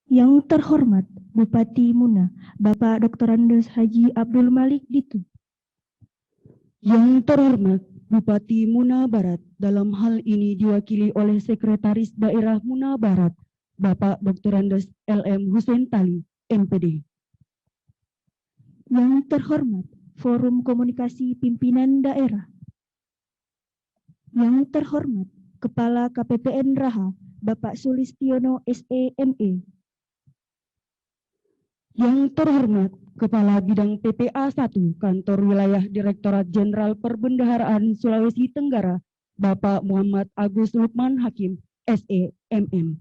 Yang terhormat Bupati Muna, Bapak Dr. Andes Haji Abdul Malik Ditu. Yang terhormat Bupati Muna Barat, dalam hal ini diwakili oleh Sekretaris Daerah Muna Barat, Bapak Dr. Andes LM Hussein Tali, MPD. Yang terhormat Forum Komunikasi Pimpinan Daerah. Yang terhormat Kepala KPPN Raha, Bapak Sulistiono SEME. Yang terhormat Kepala Bidang PPA 1 Kantor Wilayah Direktorat Jenderal Perbendaharaan Sulawesi Tenggara, Bapak Muhammad Agus Lukman Hakim, SEMM.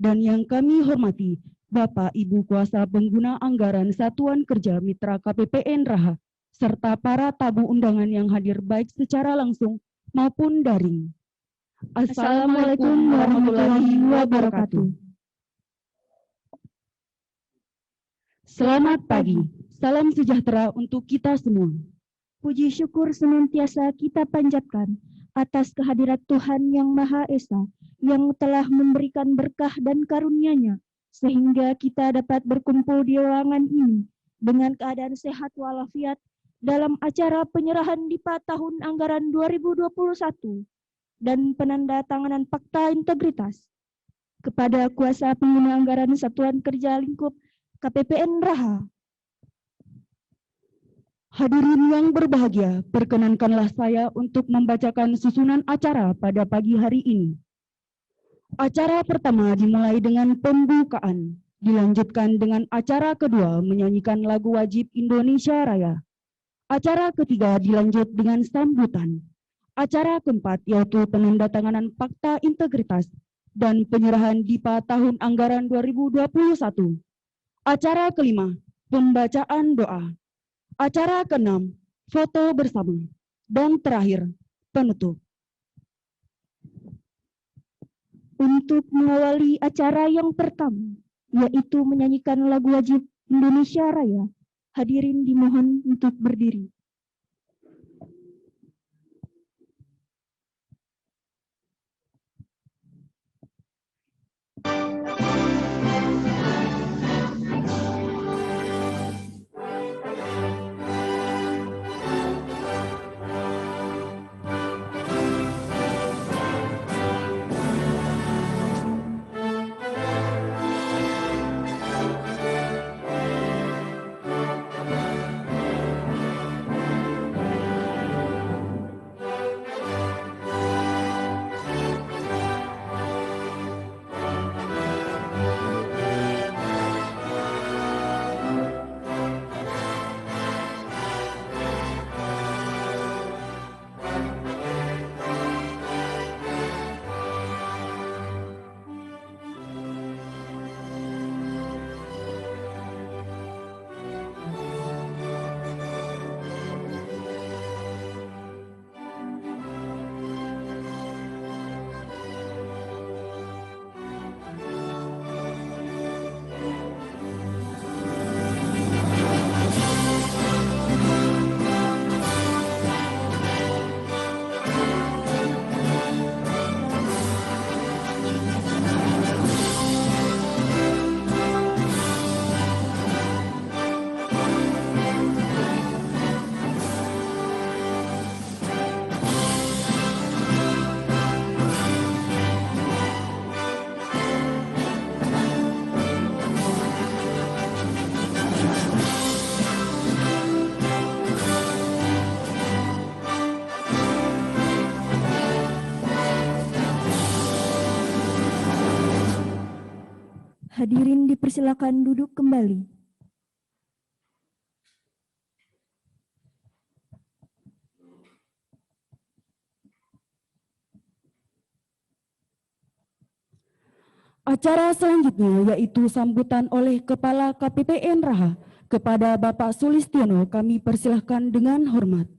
Dan yang kami hormati Bapak Ibu Kuasa Pengguna Anggaran Satuan Kerja Mitra KPPN Raha, serta para tamu undangan yang hadir baik secara langsung maupun daring. Assalamualaikum warahmatullahi wabarakatuh. Selamat pagi, salam sejahtera untuk kita semua. Puji syukur senantiasa kita panjatkan atas kehadirat Tuhan Yang Maha Esa yang telah memberikan berkah dan karunia-Nya sehingga kita dapat berkumpul di ruangan ini dengan keadaan sehat walafiat dalam acara penyerahan DIPA tahun anggaran 2021 dan penandatanganan Fakta Integritas kepada kuasa pengguna anggaran Satuan Kerja Lingkup KPPN Raha. Hadirin yang berbahagia, perkenankanlah saya untuk membacakan susunan acara pada pagi hari ini. Acara pertama dimulai dengan pembukaan, dilanjutkan dengan acara kedua menyanyikan lagu wajib Indonesia Raya. Acara ketiga dilanjut dengan sambutan. Acara keempat yaitu penandatanganan Fakta Integritas dan penyerahan DIPA tahun anggaran 2021. Acara kelima, pembacaan doa. Acara keenam, foto bersama. Dan terakhir, penutup. Untuk mengawali acara yang pertama, yaitu menyanyikan lagu wajib Indonesia Raya, hadirin dimohon untuk berdiri. Hadirin dipersilakan duduk kembali. Acara selanjutnya yaitu sambutan oleh Kepala KPPN Raha kepada Bapak Sulistiono, kami persilahkan dengan hormat.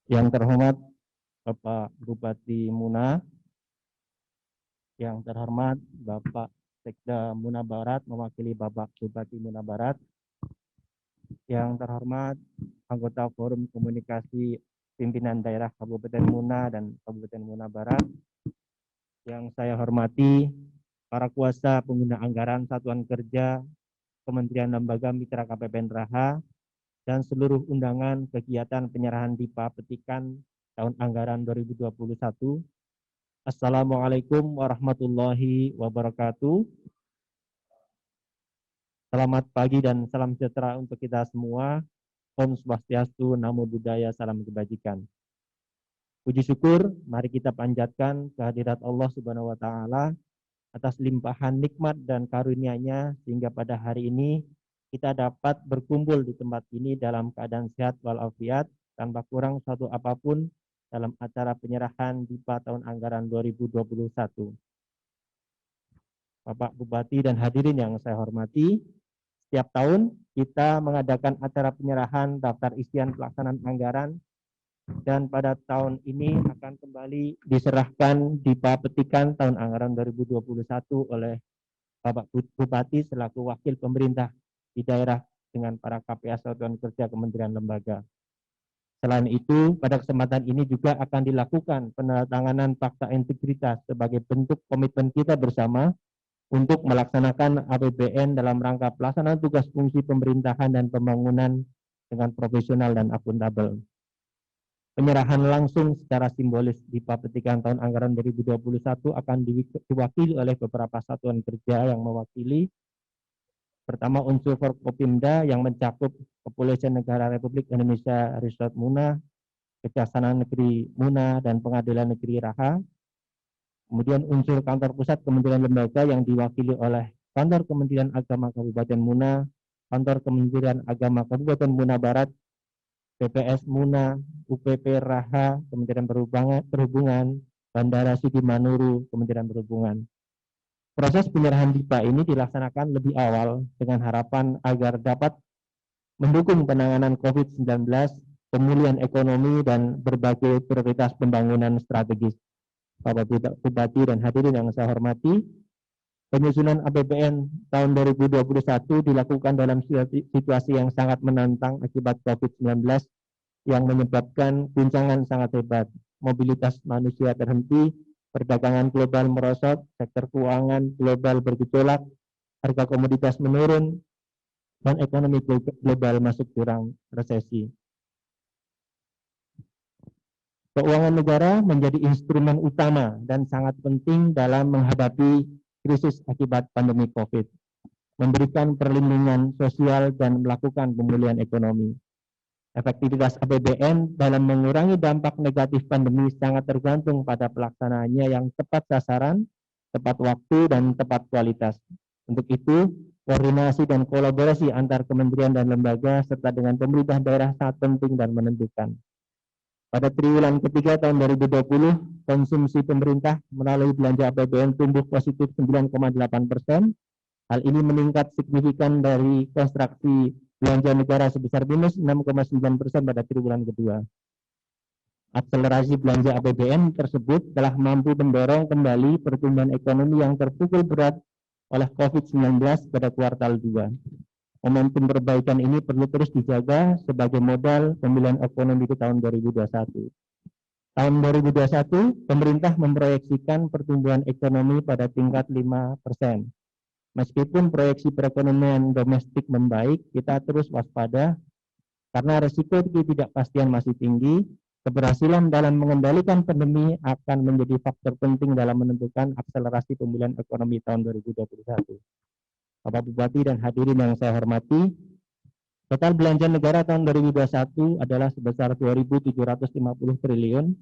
Yang terhormat Bapak Bupati Muna, yang terhormat Bapak Sekda Muna Barat mewakili Bapak Bupati Muna Barat. Yang terhormat anggota Forum Komunikasi Pimpinan Daerah Kabupaten Muna dan Kabupaten Muna Barat. Yang saya hormati para kuasa pengguna anggaran Satuan Kerja Kementerian Lembaga Mitra KPPN Raha dan seluruh undangan kegiatan penyerahan DIPA petikan tahun anggaran 2021. Assalamualaikum warahmatullahi wabarakatuh. Selamat pagi dan salam sejahtera untuk kita semua. Om Swastiastu, Namo Buddhaya, salam kebajikan. Puji syukur, mari kita panjatkan kehadirat Allah Subhanahu wa Ta'ala atas limpahan nikmat dan karunia-Nya sehingga pada hari ini kita dapat berkumpul di tempat ini dalam keadaan sehat walafiat tanpa kurang suatu apapun dalam acara penyerahan DIPA tahun anggaran 2021. Bapak Bupati dan hadirin yang saya hormati, setiap tahun kita mengadakan acara penyerahan daftar isian pelaksanaan anggaran dan pada tahun ini akan kembali diserahkan DIPA petikan tahun anggaran 2021 oleh Bapak Bupati selaku wakil pemerintah di daerah dengan para KPA Satuan Kerja Kementerian Lembaga. Selain itu, pada kesempatan ini juga akan dilakukan penandatanganan fakta integritas sebagai bentuk komitmen kita bersama untuk melaksanakan APBN dalam rangka pelaksanaan tugas fungsi pemerintahan dan pembangunan dengan profesional dan akuntabel. Penyerahan langsung secara simbolis DIPA petikan tahun anggaran 2021 akan diwakili oleh beberapa satuan kerja yang mewakili. Pertama, unsur Forkopimda yang mencakup Kepolisian Negara Republik Indonesia Resort Muna, Kejaksaan Negeri Muna, dan Pengadilan Negeri Raha. Kemudian unsur kantor pusat Kementerian Lembaga yang diwakili oleh Kantor Kementerian Agama Kabupaten Muna, Kantor Kementerian Agama Kabupaten Muna Barat, PPS Muna, UPP Raha, Kementerian Perhubungan, Bandara Sidi Manuru, Kementerian Perhubungan. Proses penyerahan DIPA ini dilaksanakan lebih awal dengan harapan agar dapat mendukung penanganan COVID-19, pemulihan ekonomi, dan berbagai prioritas pembangunan strategis. Bapak Bupati dan hadirin yang saya hormati, penyusunan APBN tahun 2021 dilakukan dalam situasi yang sangat menantang akibat COVID-19 yang menyebabkan guncangan sangat hebat. Mobilitas manusia terhenti, perdagangan global merosot, sektor keuangan global bergejolak, harga komoditas menurun, dan ekonomi global masuk jurang resesi. Keuangan negara menjadi instrumen utama dan sangat penting dalam menghadapi krisis akibat pandemi COVID, memberikan perlindungan sosial dan melakukan pemulihan ekonomi. Efektivitas APBN dalam mengurangi dampak negatif pandemi sangat tergantung pada pelaksanaannya yang tepat sasaran, tepat waktu, dan tepat kualitas. Untuk itu, koordinasi dan kolaborasi antar kementerian dan lembaga serta dengan pemerintah daerah sangat penting dan menentukan. Pada triwulan ketiga tahun 2020, konsumsi pemerintah melalui belanja APBN tumbuh positif 9,8%. Hal ini meningkat signifikan dari konstruksi belanja negara sebesar minus 6,9% pada triwulan kedua. Akselerasi belanja APBN tersebut telah mampu mendorong kembali pertumbuhan ekonomi yang terpukul berat oleh COVID-19 pada kuartal 2. Momentum perbaikan ini perlu terus dijaga sebagai modal pemulihan ekonomi di tahun 2021. Tahun 2021, pemerintah memproyeksikan pertumbuhan ekonomi pada tingkat 5%. Meskipun proyeksi perekonomian domestik membaik, kita terus waspada karena risiko ketidakpastian masih tinggi. Keberhasilan dalam mengendalikan pandemi akan menjadi faktor penting dalam menentukan akselerasi pemulihan ekonomi tahun 2021. Bapak Bupati dan hadirin yang saya hormati, total belanja negara tahun 2021 adalah sebesar 2.750 triliun,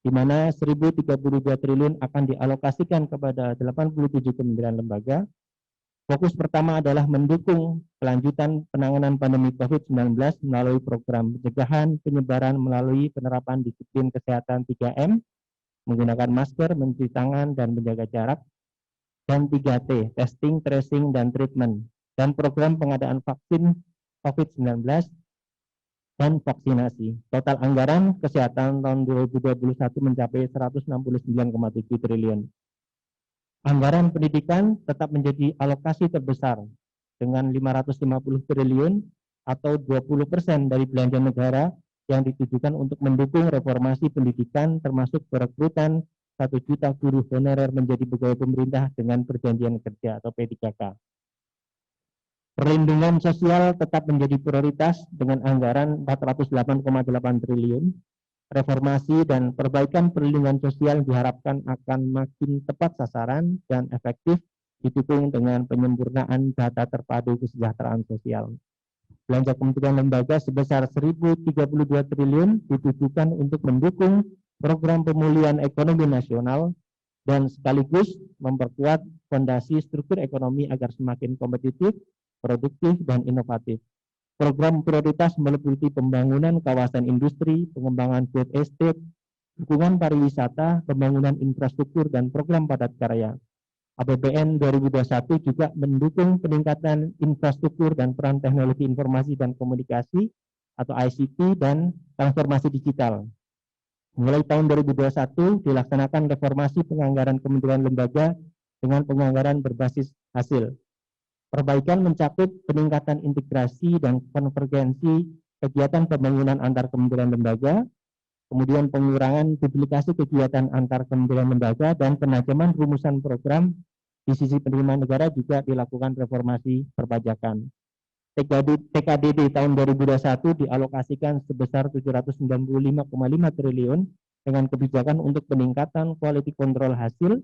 di mana 1.032 triliun akan dialokasikan kepada 87 kementerian lembaga. Fokus pertama adalah mendukung kelanjutan penanganan pandemi COVID-19 melalui program pencegahan penyebaran melalui penerapan disiplin kesehatan 3M, menggunakan masker, mencuci tangan, dan menjaga jarak, dan 3T, testing, tracing, dan treatment, dan program pengadaan vaksin COVID-19 dan vaksinasi. Total anggaran kesehatan tahun 2021 mencapai 169,7 triliun. Anggaran pendidikan tetap menjadi alokasi terbesar dengan 550 triliun atau 20% dari belanja negara yang ditujukan untuk mendukung reformasi pendidikan termasuk perekrutan 1 juta guru honorer menjadi pegawai pemerintah dengan perjanjian kerja atau P3K. Perlindungan sosial tetap menjadi prioritas dengan anggaran 408,8 triliun. Reformasi dan perbaikan perlindungan sosial diharapkan akan makin tepat sasaran dan efektif didukung dengan penyempurnaan data terpadu kesejahteraan sosial. Belanja kementerian lembaga sebesar 1.032 triliun ditujukan untuk mendukung program pemulihan ekonomi nasional dan sekaligus memperkuat fondasi struktur ekonomi agar semakin kompetitif, produktif, dan inovatif. Program prioritas meliputi pembangunan kawasan industri, pengembangan food estate, dukungan pariwisata, pembangunan infrastruktur, dan program padat karya. APBN 2021 juga mendukung peningkatan infrastruktur dan peran teknologi informasi dan komunikasi atau ICT dan transformasi digital. Mulai tahun 2021 dilaksanakan reformasi penganggaran kementerian lembaga dengan penganggaran berbasis hasil. Perbaikan mencakup peningkatan integrasi dan konvergensi kegiatan pembangunan antar kementerian lembaga, kemudian pengurangan duplikasi kegiatan antar kementerian lembaga, dan penajaman rumusan program di sisi penerimaan negara juga dilakukan reformasi perpajakan. TKDD tahun 2021 dialokasikan sebesar 795,5 triliun dengan kebijakan untuk peningkatan quality control hasil,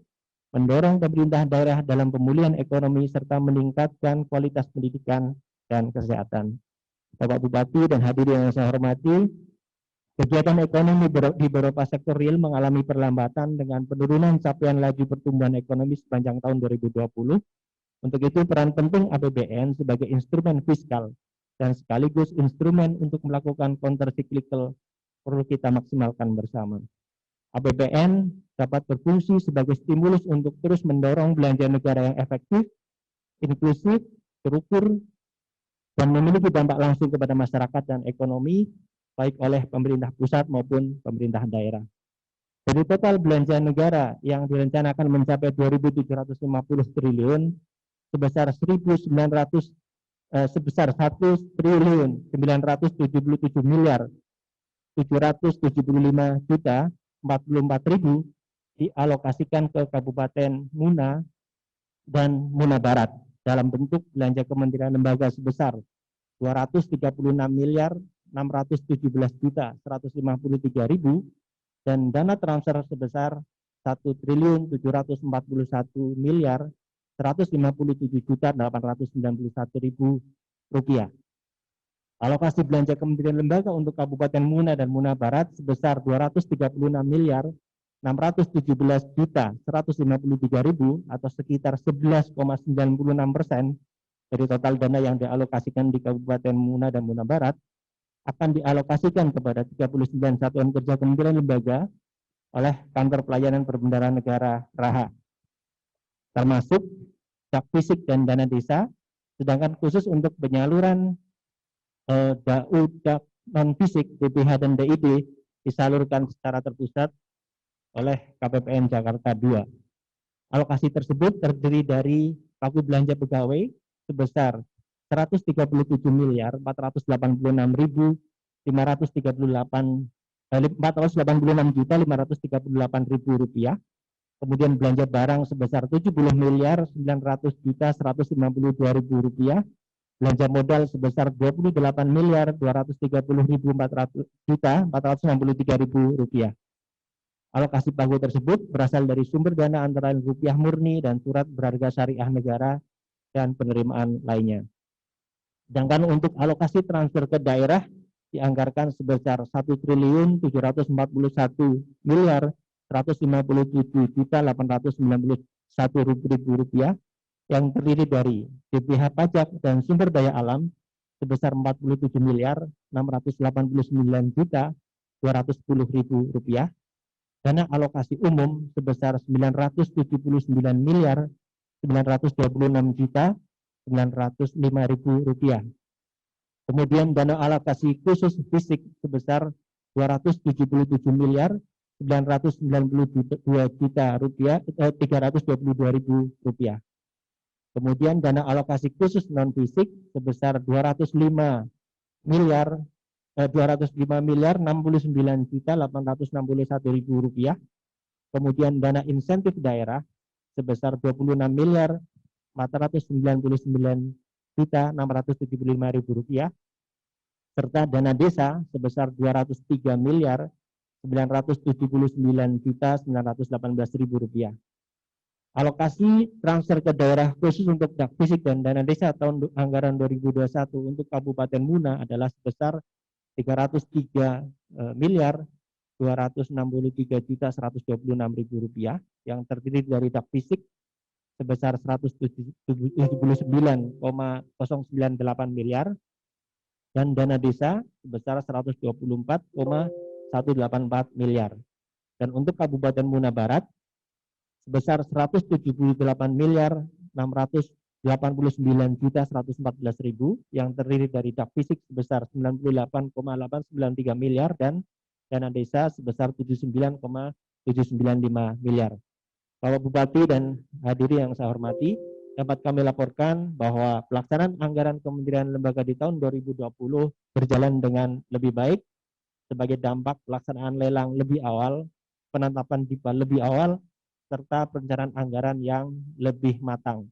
mendorong pemerintah daerah dalam pemulihan ekonomi, serta meningkatkan kualitas pendidikan dan kesehatan. Bapak Bupati dan hadirin yang saya hormati, kegiatan ekonomi di beberapa sektor real mengalami perlambatan dengan penurunan capaian laju pertumbuhan ekonomi sepanjang tahun 2020. Untuk itu, peran penting APBN sebagai instrumen fiskal dan sekaligus instrumen untuk melakukan counter cyclical perlu kita maksimalkan bersama. APBN dapat berfungsi sebagai stimulus untuk terus mendorong belanja negara yang efektif, inklusif, terukur, dan memiliki dampak langsung kepada masyarakat dan ekonomi, baik oleh pemerintah pusat maupun pemerintah daerah. Dari total belanja negara yang direncanakan mencapai 2.750 triliun, sebesar 1 triliun 977 miliar 775 juta 44.000 dialokasikan ke Kabupaten Muna dan Muna Barat dalam bentuk belanja kementerian lembaga sebesar 236 miliar 617 juta 153.000 dan dana transfer sebesar 1 triliun 741 miliar 157 juta 891.000 rupiah. Alokasi belanja kementerian lembaga untuk Kabupaten Muna dan Muna Barat sebesar 236 miliar 617 juta 153.000 atau sekitar 11,96% dari total dana yang dialokasikan di Kabupaten Muna dan Muna Barat akan dialokasikan kepada 39 satuan kerja kementerian lembaga oleh Kantor Pelayanan Perbendaharaan Negara (RAHA), termasuk dak fisik dan dana desa, sedangkan khusus untuk penyaluran dak non fisik DPH dan DID disalurkan secara terpusat oleh KPPN Jakarta II. Alokasi tersebut terdiri dari pagu belanja pegawai sebesar 137 miliar 486 juta 538.000 rupiah. Kemudian belanja barang sebesar 70 miliar 900 juta 152.000 rupiah. Belanja modal sebesar 28 miliar 230.400 juta 463.000 rupiah. Alokasi pagu tersebut berasal dari sumber dana antara lain rupiah murni dan surat berharga syariah negara dan penerimaan lainnya. Sedangkan untuk alokasi transfer ke daerah dianggarkan sebesar 1 triliun 741 miliar 157 juta 891.000 rupiah yang terdiri dari DPH pajak dan sumber daya alam sebesar 47 miliar 689 juta 210.000 rupiah, dana alokasi umum sebesar 979 miliar 926 juta 905.000 rupiah. Kemudian dana alokasi khusus fisik sebesar 277 miliar Rp992.322.000. Kemudian dana alokasi khusus non fisik sebesar 205.609.861.000 rupiah. Kemudian dana insentif daerah sebesar 26.499.675.000 rupiah, serta dana desa sebesar 203.979.918.000 rupiah. Alokasi transfer ke daerah khusus untuk dak fisik dan dana desa tahun anggaran 2021 untuk Kabupaten Muna adalah sebesar 303.263.126.000 rupiah, yang terdiri dari dak fisik sebesar 179,098 miliar dan dana desa sebesar 124,184 miliar. Dan untuk Kabupaten Muna Barat sebesar 178.689.114.000 yang terdiri dari dak fisik sebesar 98,893 miliar dan dana desa sebesar 79,795 miliar. Bapak Bupati dan hadirin yang saya hormati, dapat kami laporkan bahwa pelaksanaan anggaran kementerian lembaga di tahun 2020 berjalan dengan lebih baik sebagai dampak pelaksanaan lelang lebih awal, penetapan DIPA lebih awal, serta perencanaan anggaran yang lebih matang.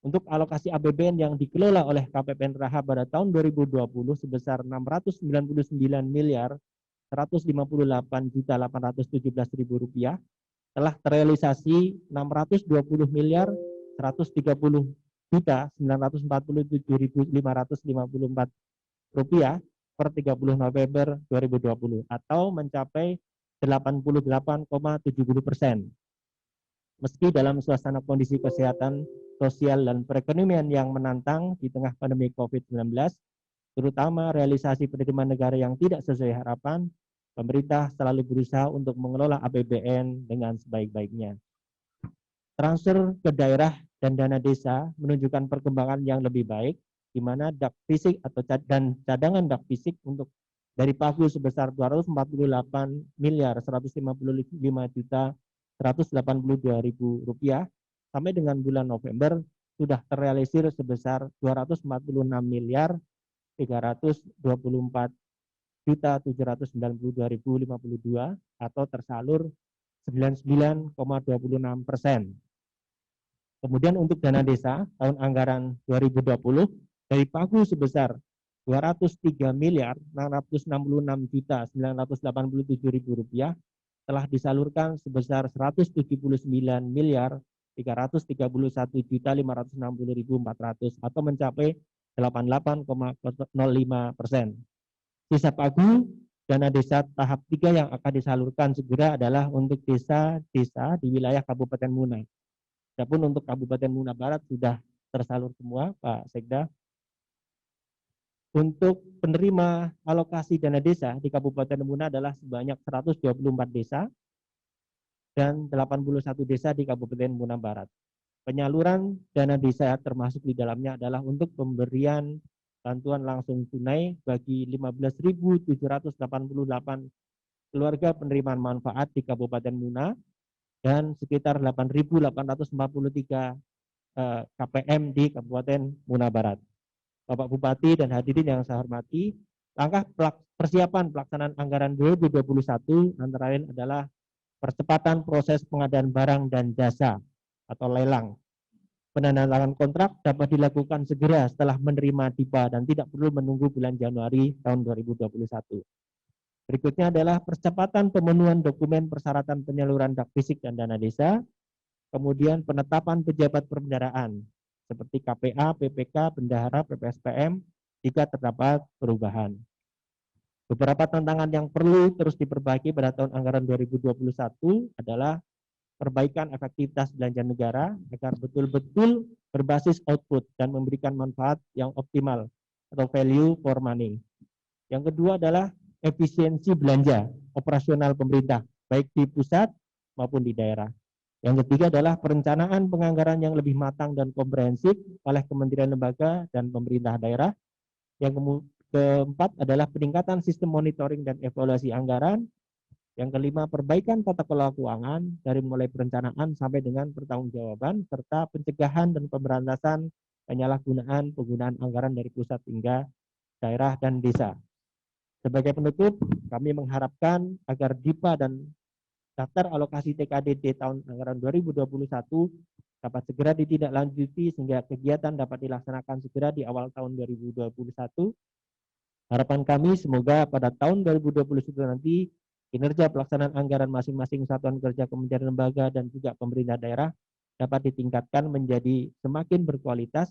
Untuk alokasi APBN yang dikelola oleh KPPN Raha pada tahun 2020 sebesar 699.158.817.000 rupiah telah terrealisasi 620.130.947.554 rupiah per 30 November 2020 atau mencapai 88,70%. Meski dalam suasana kondisi kesehatan, sosial, dan perekonomian yang menantang di tengah pandemi COVID-19, terutama realisasi penerimaan negara yang tidak sesuai harapan, pemerintah selalu berusaha untuk mengelola APBN dengan sebaik-baiknya. Transfer ke daerah dan dana desa menunjukkan perkembangan yang lebih baik, di mana dak fisik atau dan cadangan dak fisik untuk dari Pagu sebesar 248.155.182.000 rupiah sampai dengan bulan November sudah terrealisir sebesar 244.792.052 atau tersalur 99,26%. Kemudian untuk dana desa tahun anggaran 2020 dari Pagu sebesar 203.666.987.000 rupiah telah disalurkan sebesar 179.331.560.400 atau mencapai 88,05%. Sisa Pagu dana desa tahap 3 yang akan disalurkan segera adalah untuk desa-desa di wilayah Kabupaten Muna. Adapun untuk Kabupaten Muna Barat sudah tersalur semua, Pak Sekda. Untuk penerima alokasi dana desa di Kabupaten Muna adalah sebanyak 124 desa dan 81 desa di Kabupaten Muna Barat. Penyaluran dana desa termasuk di dalamnya adalah untuk pemberian bantuan langsung tunai bagi 15.788 keluarga penerimaan manfaat di Kabupaten Muna dan sekitar 8.843 KPM di Kabupaten Muna Barat. Bapak Bupati dan hadirin yang saya hormati, langkah persiapan pelaksanaan anggaran 2021 antara lain adalah percepatan proses pengadaan barang dan jasa atau lelang. Penandatanganan kontrak dapat dilakukan segera setelah menerima DIPA dan tidak perlu menunggu bulan Januari tahun 2021. Berikutnya adalah percepatan pemenuhan dokumen persyaratan penyaluran dak fisik dan dana desa, kemudian penetapan pejabat perbendaharaan seperti KPA, PPK, Bendahara, PPSPM jika terdapat perubahan. Beberapa tantangan yang perlu terus diperbaiki pada tahun anggaran 2021 adalah perbaikan efektivitas belanja negara agar betul-betul berbasis output dan memberikan manfaat yang optimal atau value for money. Yang kedua adalah efisiensi belanja operasional pemerintah, baik di pusat maupun di daerah. Yang ketiga adalah perencanaan penganggaran yang lebih matang dan komprehensif oleh kementerian lembaga dan pemerintah daerah. Yang keempat adalah peningkatan sistem monitoring dan evaluasi anggaran. Yang kelima, perbaikan tata kelola keuangan dari mulai perencanaan sampai dengan pertanggungjawaban serta pencegahan dan pemberantasan penyalahgunaan penggunaan anggaran dari pusat hingga daerah dan desa. Sebagai penutup, kami mengharapkan agar DIPA dan daftar alokasi TKDD tahun anggaran 2021 dapat segera ditindaklanjuti sehingga kegiatan dapat dilaksanakan segera di awal tahun 2021. Harapan kami semoga pada tahun 2021 nanti kinerja pelaksanaan anggaran masing-masing satuan kerja, kementerian, lembaga, dan juga pemerintah daerah dapat ditingkatkan menjadi semakin berkualitas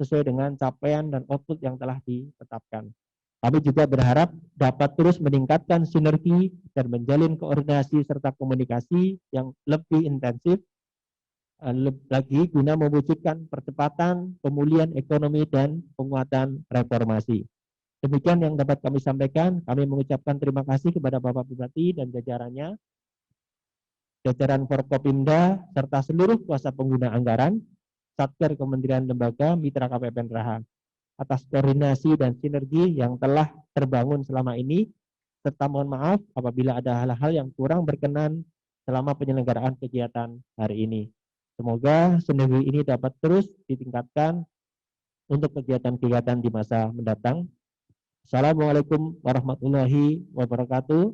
sesuai dengan capaian dan output yang telah ditetapkan. Kami juga berharap dapat terus meningkatkan sinergi dan menjalin koordinasi serta komunikasi yang lebih intensif lagi guna mewujudkan percepatan pemulihan ekonomi dan penguatan reformasi. Demikian yang dapat kami sampaikan. Kami mengucapkan terima kasih kepada Bapak Bupati dan jajarannya, jajaran Forkopimda, serta seluruh kuasa pengguna anggaran, Satker Kementerian Lembaga, Mitra KPPN Raha, atas koordinasi dan sinergi yang telah terbangun selama ini, serta mohon maaf apabila ada hal-hal yang kurang berkenan selama penyelenggaraan kegiatan hari ini. Semoga sinergi ini dapat terus ditingkatkan untuk kegiatan-kegiatan di masa mendatang. Assalamualaikum warahmatullahi wabarakatuh.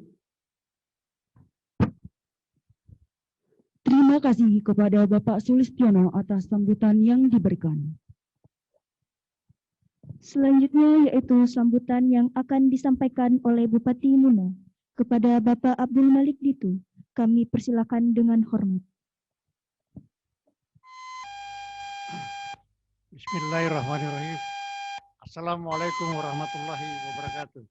Terima kasih kepada Bapak Sulistiono atas sambutan yang diberikan. Selanjutnya yaitu sambutan yang akan disampaikan oleh Bupati Muna kepada Bapak Abdul Malik Ditu. Kami persilakan dengan hormat. Bismillahirrahmanirrahim. Assalamualaikum warahmatullahi wabarakatuh.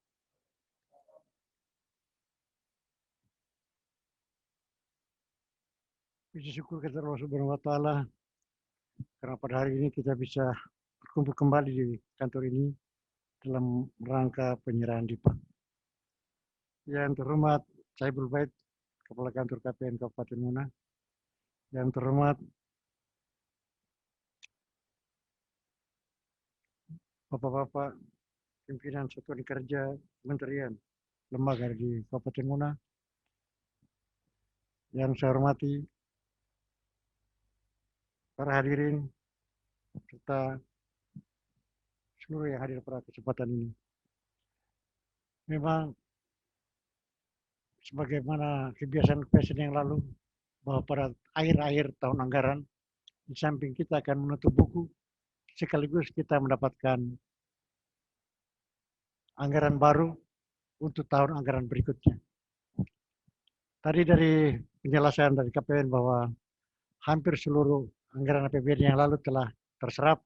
Puji syukur kepada Allah Subhanahu wa Ta'ala karena pada hari ini kita bisa berkumpul kembali di kantor ini dalam rangka penyerahan DIPA. Yang terhormat Saibul Bait, Kepala Kantor KPN Kabupaten Muna. Yang terhormat Bapak-bapak pimpinan satuan kerja kementerian lembaga di Kabupaten Muna. Yang saya hormati para hadirin serta seluruh yang hadir pada kesempatan ini. Memang sebagaimana kebiasaan-kebiasaan yang lalu, bahwa pada akhir-akhir tahun anggaran, di samping kita akan menutup buku, sekaligus kita mendapatkan anggaran baru untuk tahun anggaran berikutnya. Tadi dari penjelasan dari KPN bahwa hampir seluruh anggaran APBN yang lalu telah terserap,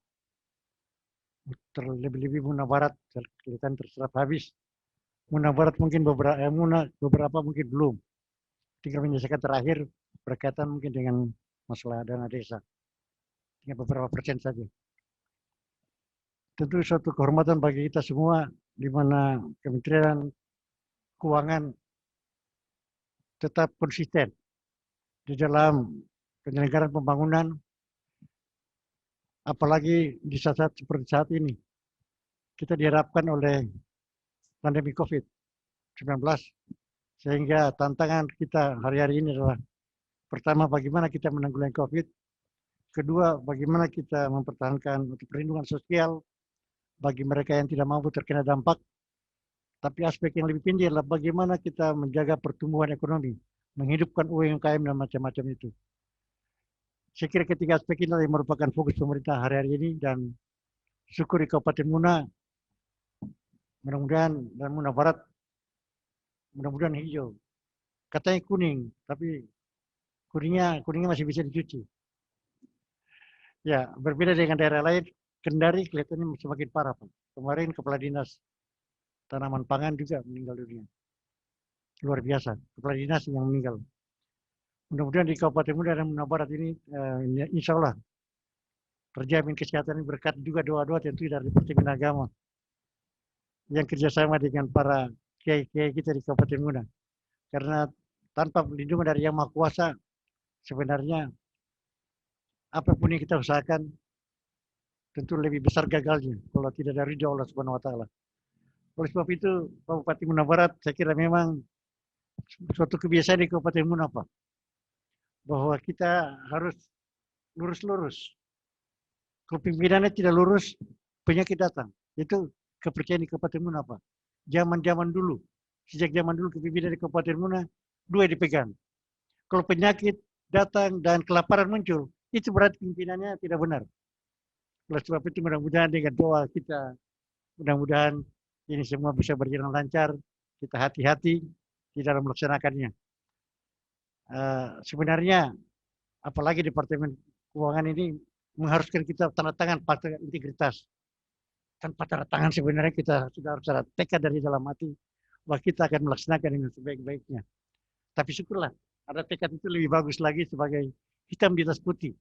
terlebih-lebih Muna Barat kelihatan terserap habis. Muna Barat mungkin beberapa mungkin belum. Tinggal menyelesaikan terakhir berkaitan mungkin dengan masalah dana desa. Tinggal beberapa persen saja. Tentu suatu kehormatan bagi kita semua di mana Kementerian Keuangan tetap konsisten di dalam penyelenggaraan pembangunan, apalagi di saat-saat seperti saat ini. Kita dihadapkan oleh pandemi COVID-19, sehingga tantangan kita hari-hari ini adalah pertama, bagaimana kita menanggulangi COVID, kedua, bagaimana kita mempertahankan untuk perlindungan sosial bagi mereka yang tidak mampu terkena dampak, tapi aspek yang lebih tinggi adalah bagaimana kita menjaga pertumbuhan ekonomi, menghidupkan UMKM dan macam-macam itu. Saya kira ketiga aspek ini yang merupakan fokus pemerintah hari-hari ini, dan syukur di Kabupaten Muna, mudah-mudahan, dan Muna Barat, mudah-mudahan hijau. Katanya kuning, tapi kuningnya masih bisa dicuci. Ya, berbeda dengan daerah lain, Kendari kelihatannya semakin parah, Pak. Kemarin Kepala Dinas Tanaman Pangan juga meninggal dunia. Luar biasa, Kepala Dinas yang meninggal. Mudah-mudahan di Kabupaten Muna dan Muna Barat ini, insya Allah, terjamin kesehatan berkat juga doa-doa tentu dari Departemen Agama yang kerjasama dengan para kiai-kiai kita di Kabupaten Muna. Karena tanpa perlindungan dari Yang Maha Kuasa, sebenarnya apapun yang kita usahakan tentu lebih besar gagalnya kalau tidak dari ridho Allah Subhanahu wa Ta'ala. Oleh sebab itu, Bupati Muna Barat saya kira memang suatu kebiasaan di Kabupaten Muna, Pak, bahwa kita harus lurus-lurus. Kalau pimpinannya tidak lurus, penyakit datang. Itu kepercayaan di Kabupaten Muna, Pak. Zaman-zaman dulu, sejak zaman dulu kepemimpinan di Kabupaten Muna, dua dipegang. Kalau penyakit datang dan kelaparan muncul, itu berarti pimpinannya tidak benar. Oleh sebab itu mudah-mudahan dengan doa kita, mudah-mudahan ini semua bisa berjalan lancar, kita hati-hati di dalam melaksanakannya. Sebenarnya, apalagi Departemen Keuangan ini mengharuskan kita tanda tangan fakta integritas. Tanpa tanda tangan sebenarnya kita sudah harus ada tekad dari dalam hati bahwa kita akan melaksanakan dengan sebaik-baiknya. Tapi syukurlah, ada tekad itu lebih bagus lagi sebagai hitam di atas putih.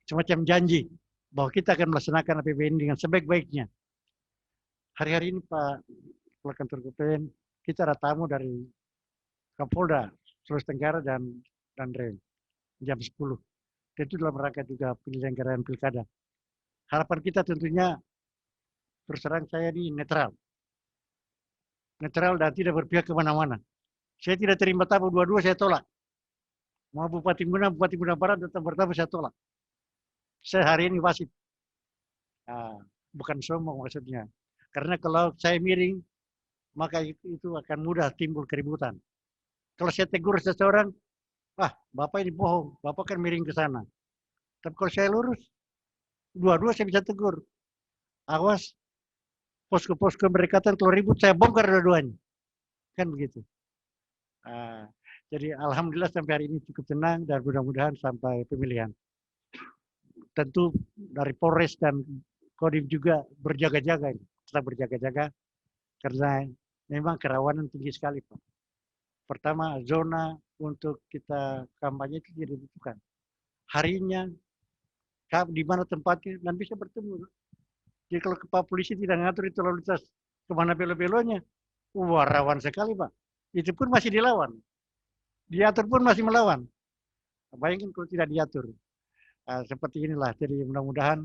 Semacam janji bahwa kita akan melaksanakan APBN dengan sebaik-baiknya. Hari-hari ini Pak Kepala Kantor KPN, kita ada tamu dari Kapolda, Sulawesi Tenggara dan Rem, jam 10. Itu dalam rangka juga penyelenggaraan pilkada. Harapan kita tentunya, terus terang saya ini netral. Netral dan tidak berpihak kemana-mana. Saya tidak terima tamu dua-dua, saya tolak. Mau Bupati Muna Barat datang bertamu, saya tolak. Saya hari ini wasit. Bukan sombong maksudnya. Karena kalau saya miring, maka itu akan mudah timbul keributan. Kalau saya tegur seseorang, Bapak ini bohong, Bapak kan miring ke sana. Tapi kalau saya lurus, dua-dua saya bisa tegur. Awas, posko-posko berdekatan, kalau ribut saya bongkar dua-duanya. Kan begitu. Jadi alhamdulillah sampai hari ini cukup tenang dan mudah-mudahan sampai pemilihan. Tentu dari Polres dan Kodim juga berjaga-jaga, tetap berjaga-jaga karena memang kerawanan tinggi sekali, Pak. Pertama, zona untuk kita kampanye itu tidak ditentukan. Harinya, di mana tempatnya, dan bisa bertemu. Jadi kalau kepala polisi tidak ngatur itu lalu lintas kemana belo-belonya, rawan sekali, Pak. Itu pun masih dilawan. Diatur pun masih melawan. Bayangkan kalau tidak diatur. Seperti inilah. Jadi mudah-mudahan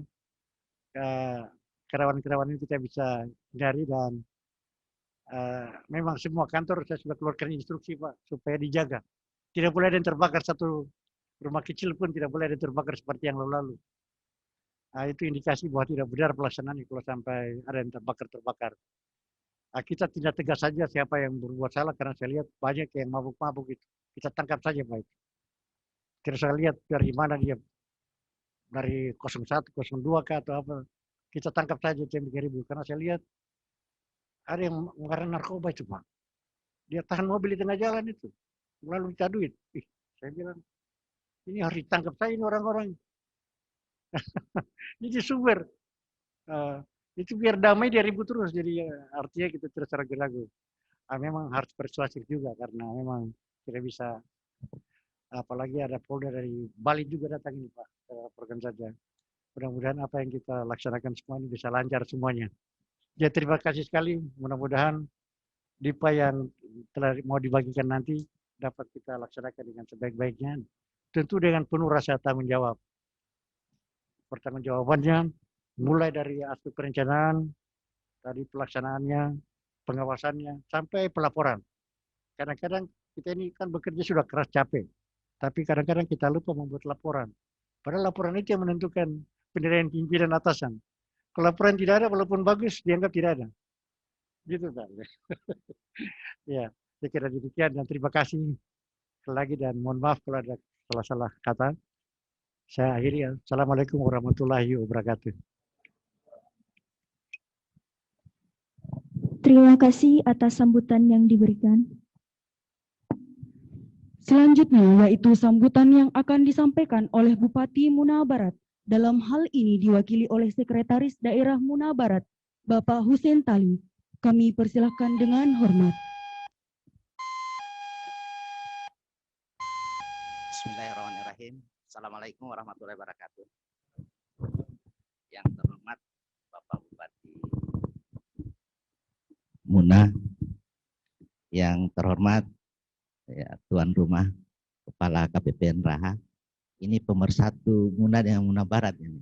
kerawanan-kerawanan ini kita bisa hindari dan memang semua kantor saya sudah keluarkan instruksi, Pak, supaya dijaga. Tidak boleh ada yang terbakar, satu rumah kecil pun tidak boleh ada yang terbakar seperti yang lalu-lalu. Itu indikasi bahwa tidak benar pelaksanaan kalau sampai ada yang terbakar. Kita tidak tegas saja siapa yang berbuat salah karena saya lihat banyak yang mabuk-mabuk itu. Kita tangkap saja, Pak. Terus saya lihat dari mana dia, dari 01, 02 kah atau apa. Kita tangkap saja yang bikin ribut. Karena saya lihat ada yang mengarang narkoba itu, Pak. Dia tahan mobil di tengah jalan itu. Lalu minta duit. Saya bilang, ini harus ditangkap saya ini orang-orang. Jadi sumber. Itu biar damai dia ribut terus. Jadi artinya kita terus ragu-ragu. Memang harus persuasif juga karena memang tidak bisa. Apalagi ada Polda dari Bali juga datang ini, Pak. Program saja. Mudah-mudahan apa yang kita laksanakan semua ini bisa lancar semuanya. Ya terima kasih sekali. Mudah-mudahan DIPA yang telah mau dibagikan nanti dapat kita laksanakan dengan sebaik-baiknya. Tentu dengan penuh rasa tanggung jawab. Pertanggung jawabannya mulai dari aspek perencanaan, tadi pelaksanaannya, pengawasannya, sampai pelaporan. Kadang-kadang kita ini kan bekerja sudah keras capek, tapi kadang-kadang kita lupa membuat laporan. Padahal laporan itu yang menentukan penilaian pimpinan atasan. Kalau laporan tidak ada, walaupun bagus, dianggap tidak ada. Gitu, Pak. Ya, saya kira demikian dan terima kasih lagi dan mohon maaf kalau ada salah-salah kata. Saya akhiri. Assalamualaikum warahmatullahi wabarakatuh. Terima kasih atas sambutan yang diberikan. Selanjutnya yaitu sambutan yang akan disampaikan oleh Bupati Muna Barat. Dalam hal ini diwakili oleh Sekretaris Daerah Muna Barat, Bapak Hussein Tali. Kami persilahkan dengan hormat. Bismillahirrahmanirrahim. Assalamualaikum warahmatullahi wabarakatuh. Yang terhormat Bapak Bupati Muna, yang terhormat tuan rumah Kepala KPPN Raha, ini pemersatu Muna dengan Muna Barat ini.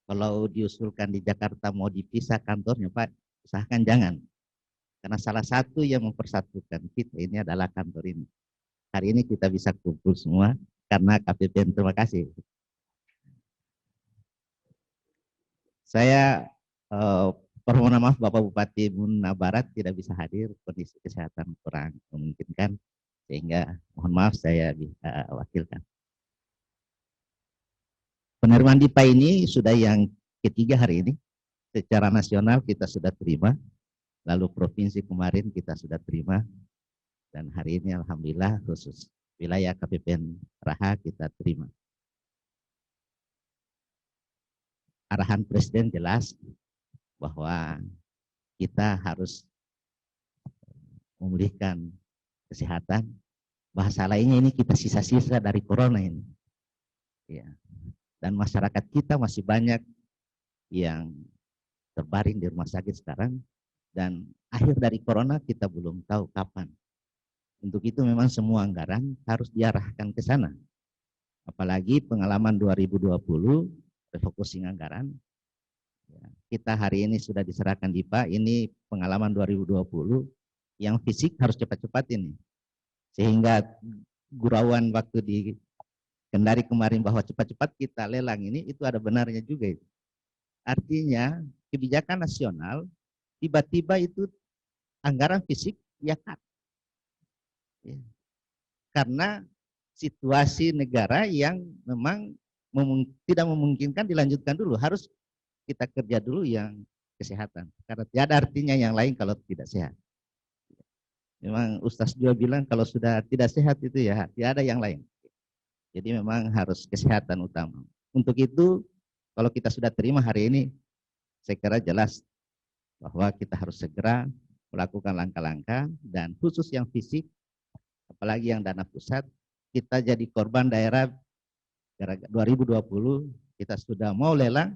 Kalau diusulkan di Jakarta mau dipisah kantornya, Pak, usahakan jangan. Karena salah satu yang mempersatukan kita ini adalah kantor ini. Hari ini kita bisa kumpul semua karena KPPN. Terima kasih. Saya permohonan maaf Bapak Bupati Muna Barat tidak bisa hadir, kondisi kesehatan kurang memungkinkan, sehingga mohon maaf saya bisa wakilkan. Penerimaan DIPA ini sudah yang ketiga hari ini. Secara nasional kita sudah terima, lalu provinsi kemarin kita sudah terima, dan hari ini alhamdulillah khusus wilayah KPPN Raha kita terima. Arahan Presiden jelas bahwa kita harus memulihkan kesehatan. Bahasa lainnya ini kita sisa-sisa dari corona ini. Ya. Dan masyarakat kita masih banyak yang terbaring di rumah sakit sekarang, dan akhir dari corona kita belum tahu kapan. Untuk itu memang semua anggaran harus diarahkan ke sana. Apalagi pengalaman 2020, refocusing anggaran. Kita hari ini sudah diserahkan DIPA, ini pengalaman 2020, yang fisik harus cepat-cepat ini. Sehingga gurauan waktu di Kendari kemarin bahwa cepat-cepat kita lelang ini, itu ada benarnya juga itu. Artinya kebijakan nasional tiba-tiba itu anggaran fisik ya cut. Ya. Karena situasi negara yang memang tidak memungkinkan dilanjutkan dulu, harus kita kerja dulu yang kesehatan. Karena tidak ada artinya yang lain kalau tidak sehat. Memang Ustaz juga bilang kalau sudah tidak sehat itu ya tidak ada yang lain. Jadi memang harus kesehatan utama. Untuk itu kalau kita sudah terima hari ini, saya kira jelas bahwa kita harus segera melakukan langkah-langkah, dan khusus yang fisik, apalagi yang dana pusat, kita jadi korban daerah 2020, kita sudah mau lelang,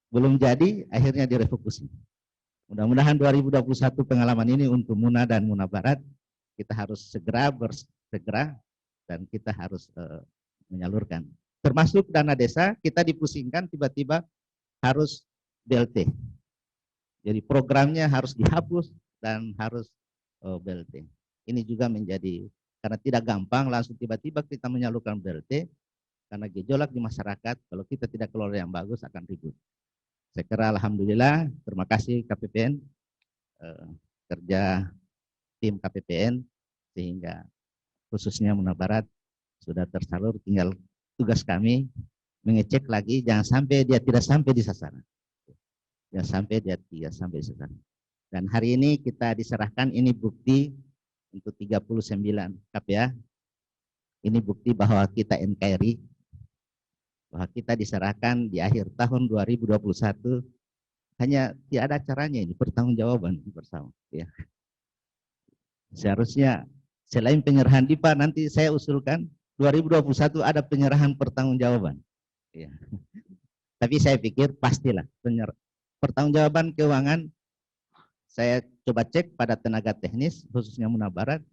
belum jadi, akhirnya direfocusing. Mudah-mudahan 2021 pengalaman ini untuk Muna dan Muna Barat, kita harus segera bersegera, dan kita harus menyalurkan. Termasuk dana desa, kita dipusingkan tiba-tiba harus BLT. Jadi programnya harus dihapus dan harus BLT. Ini juga menjadi, karena tidak gampang langsung tiba-tiba kita menyalurkan BLT, karena gejolak di masyarakat, kalau kita tidak kelola yang bagus akan ribut. Saya kira alhamdulillah, terima kasih KPPN, kerja tim KPPN, sehingga khususnya Muna Barat sudah tersalur, tinggal tugas kami mengecek lagi, jangan sampai dia tidak sampai di sasaran. Jangan sampai dia tidak sampai di sasaran. Dan hari ini kita diserahkan, ini bukti untuk 39 KPA. Ini bukti bahwa kita NKRI, bahwa kita diserahkan di akhir tahun 2021, hanya tidak ada caranya ini, pertanggungjawaban bersama. Ya. Seharusnya selain penyerahan DIPA, nanti saya usulkan 2021 ada penyerahan pertanggungjawaban. Ya. Tapi saya pikir pastilah pertanggungjawaban keuangan. Saya coba cek pada tenaga teknis, khususnya Muna Barat,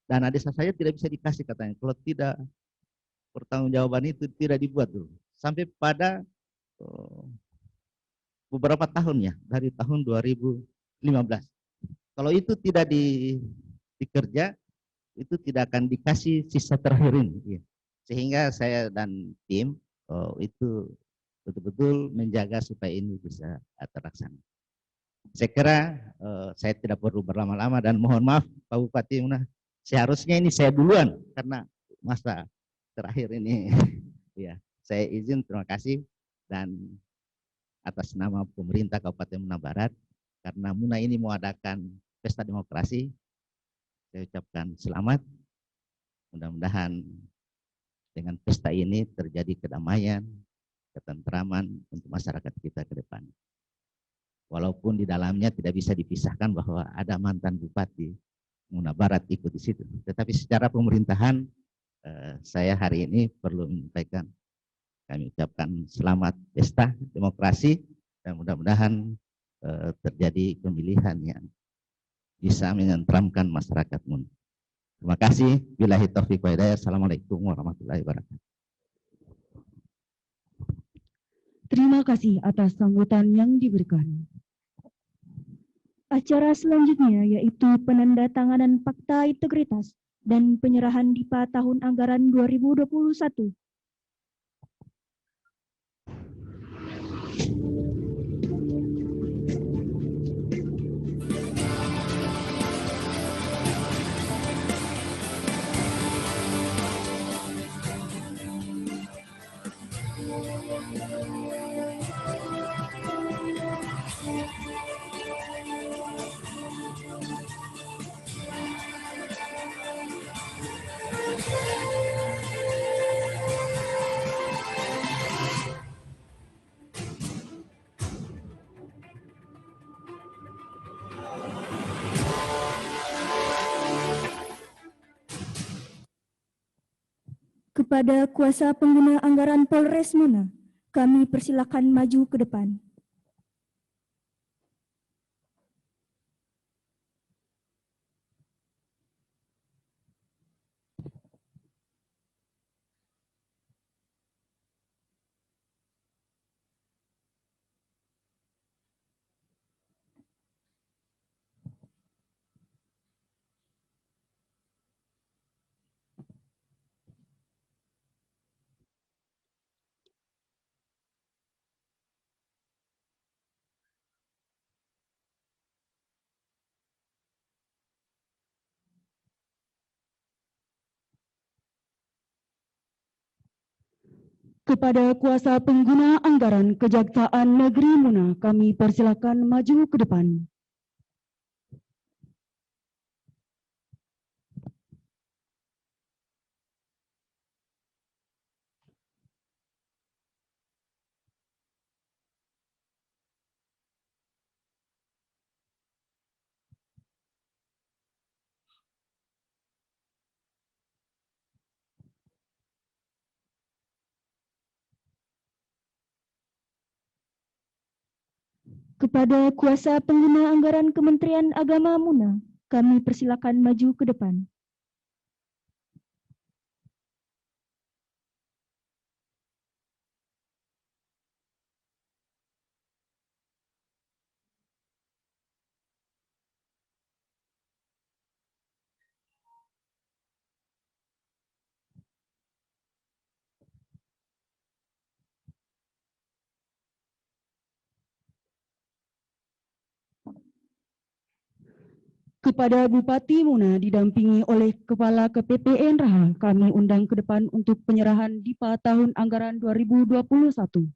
dana desa saya tidak bisa dikasih katanya. Kalau tidak, pertanggungjawaban itu tidak dibuat dulu. Sampai pada beberapa tahun ya, dari tahun 2015. Kalau itu tidak dikerja, itu tidak akan dikasih sisa terakhir ini. Sehingga saya dan tim itu betul-betul menjaga supaya ini bisa terlaksana. Saya kira saya tidak perlu berlama-lama, dan mohon maaf Pak Bupati Muna, seharusnya ini saya duluan karena masa terakhir ini. Ya, saya izin, terima kasih, dan atas nama pemerintah Kabupaten Muna Barat, karena Muna ini mau adakan pesta demokrasi, saya ucapkan selamat. Mudah-mudahan dengan pesta ini terjadi kedamaian, ketentraman untuk masyarakat kita ke depan. Walaupun di dalamnya tidak bisa dipisahkan bahwa ada mantan bupati Muna Barat ikut di situ. Tetapi secara pemerintahan, saya hari ini perlu menyampaikan, kami ucapkan selamat pesta demokrasi, dan mudah-mudahan terjadi pemilihan yang bisa menenteramkan masyarakat Muna. Terima kasih. Billahi taufiq wal hidayah. Assalamualaikum warahmatullahi wabarakatuh. Terima kasih atas sambutan yang diberikan. Acara selanjutnya yaitu penandatanganan fakta integritas dan penyerahan DIPA tahun anggaran 2021. Kepada kuasa pengguna anggaran Polres Muna, kami persilakan maju ke depan. Kepada kuasa pengguna anggaran Kejaksaan Negeri Muna, kami persilakan maju ke depan. Kepada kuasa pengguna anggaran Kementerian Agama Muna, kami persilakan maju ke depan. Kepada Bupati Muna didampingi oleh Kepala KPPN Raha, kami undang ke depan untuk penyerahan DIPA tahun anggaran 2021.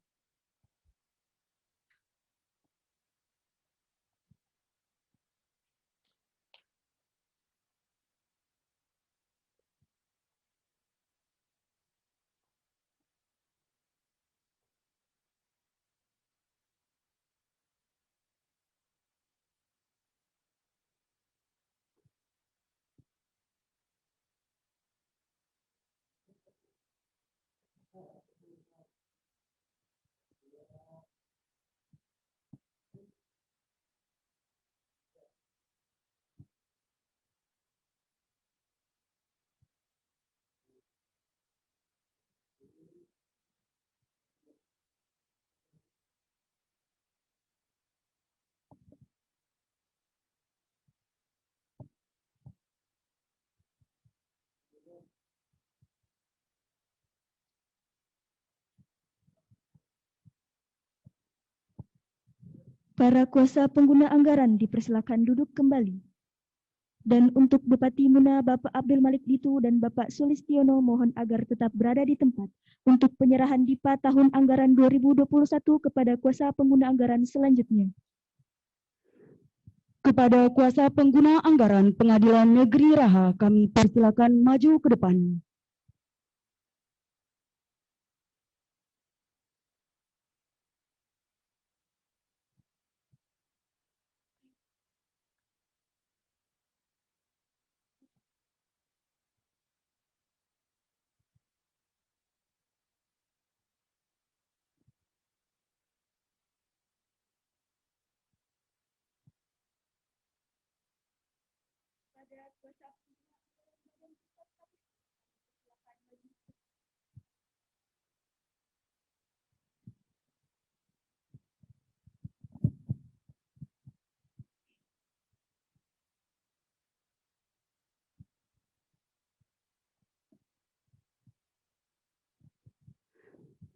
Para kuasa pengguna anggaran dipersilakan duduk kembali. Dan untuk Bupati Muna, Bapak Abdul Malik Ditu dan Bapak Sulistiono mohon agar tetap berada di tempat untuk penyerahan DIPA tahun anggaran 2021 kepada kuasa pengguna anggaran selanjutnya. Kepada kuasa pengguna anggaran Pengadilan Negeri Raha, kami persilakan maju ke depan.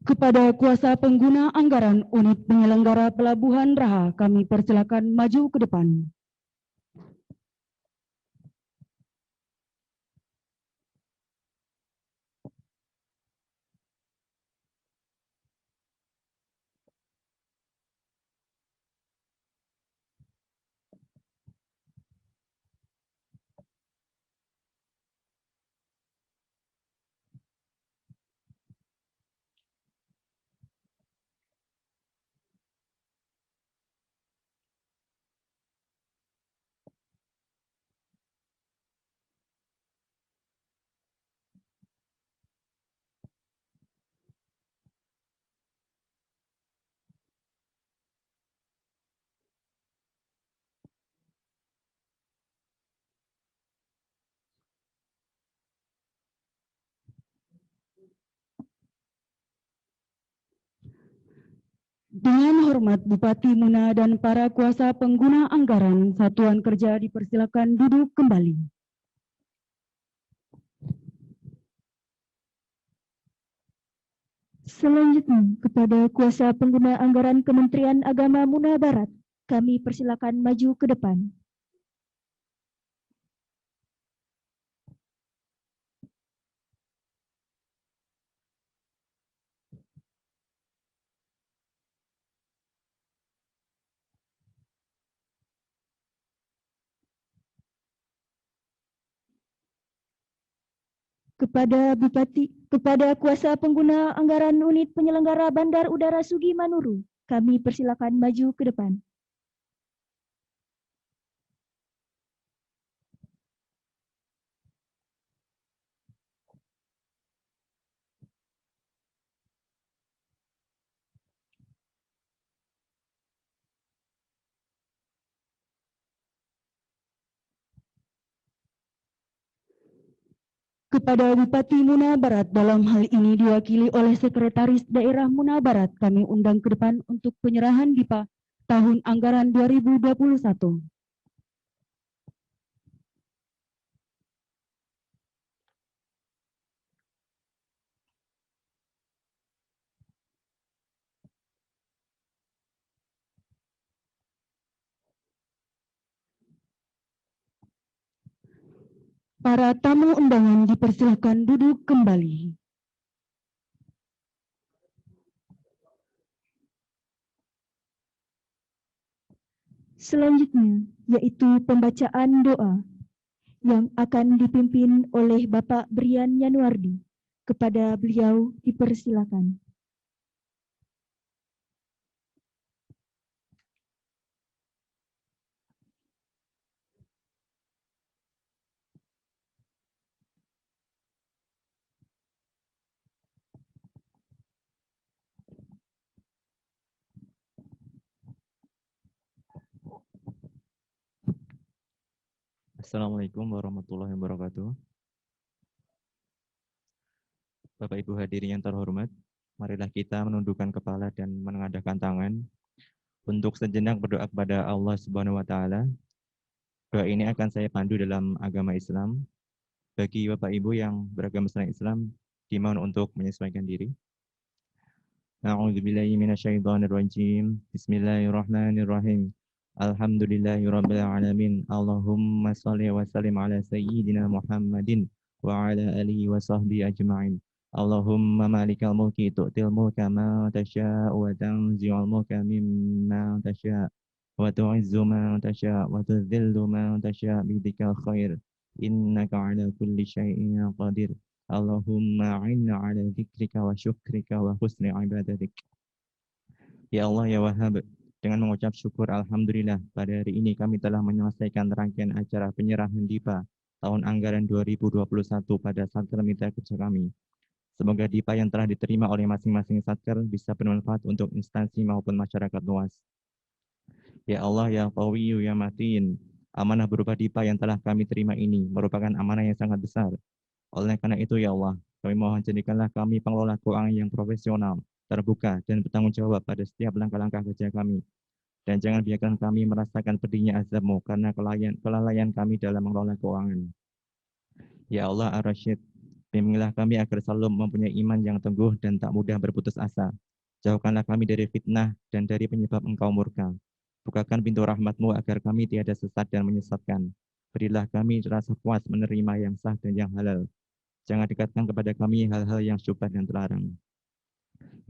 Kepada kuasa pengguna anggaran unit penyelenggara Pelabuhan Raha, kami persilakan maju ke depan. Dengan hormat Bupati Muna dan para kuasa pengguna anggaran Satuan Kerja dipersilakan duduk kembali. Selanjutnya, kepada kuasa pengguna anggaran Kementerian Agama Muna Barat, kami persilakan maju ke depan. Kepada kuasa pengguna anggaran unit penyelenggara Bandar Udara Sugi Manuru, kami persilakan maju ke depan. Kepada Bupati Muna Barat, dalam hal ini diwakili oleh Sekretaris Daerah Muna Barat, kami undang ke depan untuk penyerahan DIPA tahun anggaran 2021. Para tamu undangan dipersilakan duduk kembali. Selanjutnya, yaitu pembacaan doa yang akan dipimpin oleh Bapak Brian Yanuardi. Kepada beliau dipersilakan. Assalamualaikum warahmatullahi wabarakatuh. Bapak Ibu hadirin yang terhormat, marilah kita menundukkan kepala dan menengadahkan tangan untuk sejenak berdoa kepada Allah Subhanahu wa taala. Doa ini akan saya pandu dalam agama Islam. Bagi Bapak Ibu yang beragama selain Islam, dimohon untuk menyesuaikan diri. A'udzubillahi minasyaitonirrajim. Bismillahirrahmanirrahim. Alhamdulillahirabbil alamin. Allahumma shalli wa sallim ala sayyidina Muhammadin wa ala alihi wa sahbihi ajma'in. Allahumma malikal mulki tu'til mulka ma tasya' wa tanzi'ul mulka mimma tasya' wa tu'izzu ma tasya' wa tudhillu ma tasya' biyadikal khair. Innaka ala kulli syai'in qadir. Allahumma a'inna ala dzikrika wa syukrika wa husni ibadatik. Ya Allah ya Wahhab, dengan mengucap syukur Alhamdulillah, pada hari ini kami telah menyelesaikan rangkaian acara penyerahan DIPA tahun anggaran 2021 pada Satker Mitra Kerja kami. Semoga DIPA yang telah diterima oleh masing-masing Satker bisa bermanfaat untuk instansi maupun masyarakat luas. Ya Allah ya Qawiyyu ya Matin, amanah berupa DIPA yang telah kami terima ini merupakan amanah yang sangat besar. Oleh karena itu ya Allah, kami mohon jadikanlah kami pengelola keuangan yang profesional, terbuka, dan bertanggung jawab pada setiap langkah-langkah kerja kami. Dan jangan biarkan kami merasakan pedihnya azab-Mu karena kelalaian kami dalam mengelola keuangan. Ya Allah Ar-Rasyid, Bimbinglah kami agar selalu mempunyai iman yang teguh dan tak mudah berputus asa. Jauhkanlah kami dari fitnah dan dari penyebab Engkau murka. Bukakan pintu rahmat-Mu agar kami tiada sesat dan menyesatkan. Berilah kami rasa puas menerima yang sah dan yang halal. Jangan dekatkan kepada kami hal-hal yang syubhat dan terlarang.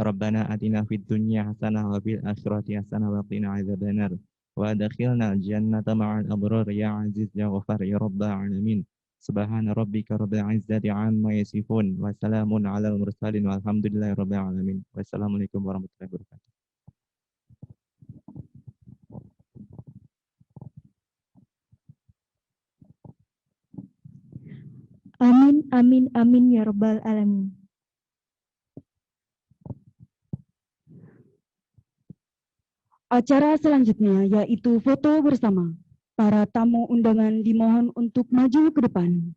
Rabbana atina fid dunya hasanah wa fil akhirati hasanah wa qina adzabannar. Wa adkhilna al-jannata ma'al abrar ya aziz ya ghafar ya rabbal alamin. Subhana rabbika rabbil izzati amma yasifun wa salamun alal mursalin walhamdulillahi rabbil alamin. Wassalamualaikum warahmatullahi wabarakatuh. Amin, amin, amin ya Rabbal Alamin. Acara selanjutnya yaitu foto bersama. Para tamu undangan dimohon untuk maju ke depan.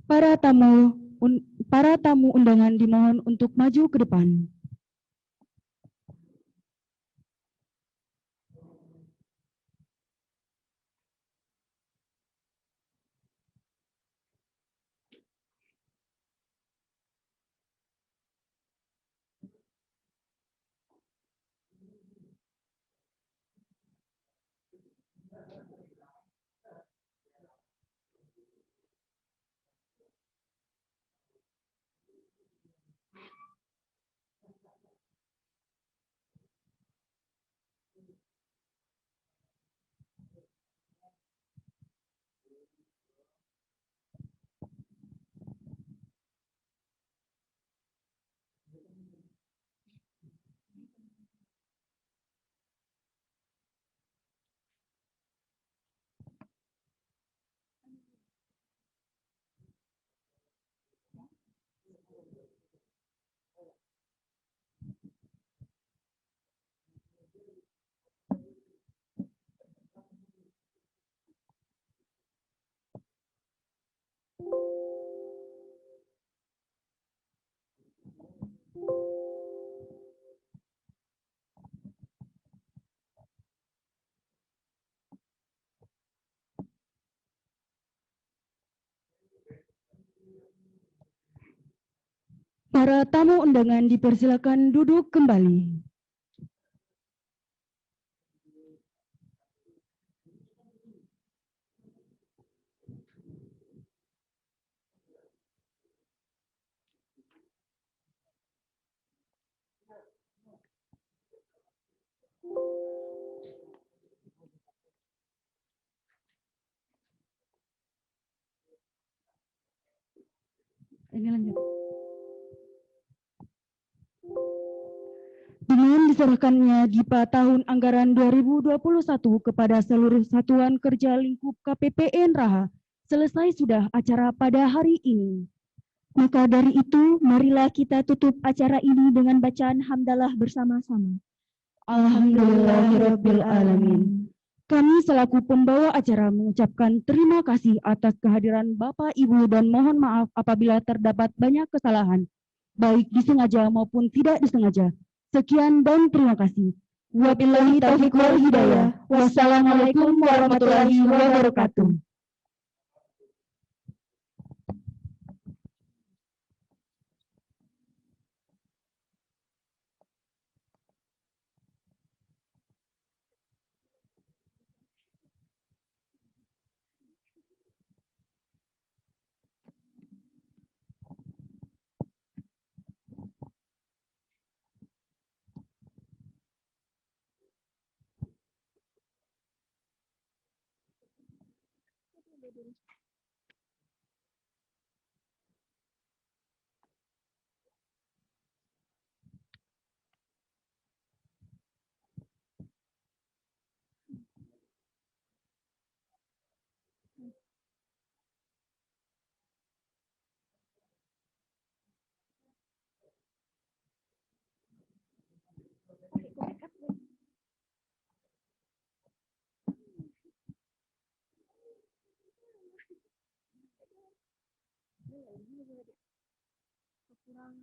Para tamu undangan dimohon untuk maju ke depan. Para tamu undangan dipersilakan duduk kembali. Ini lanjut. Dengan diserahkannya DIPA tahun anggaran 2021 kepada seluruh satuan kerja lingkup KPPN Raha, selesai sudah acara pada hari ini. Maka dari itu, marilah kita tutup acara ini dengan bacaan hamdalah bersama-sama. Alhamdulillahirabbil alamin. Kami selaku pembawa acara mengucapkan terima kasih atas kehadiran Bapak, Ibu, dan mohon maaf apabila terdapat banyak kesalahan, baik disengaja maupun tidak disengaja. Sekian dan terima kasih. Wabillahi taufiq wal hidayah. Wassalamualaikum warahmatullahi wabarakatuh. kurang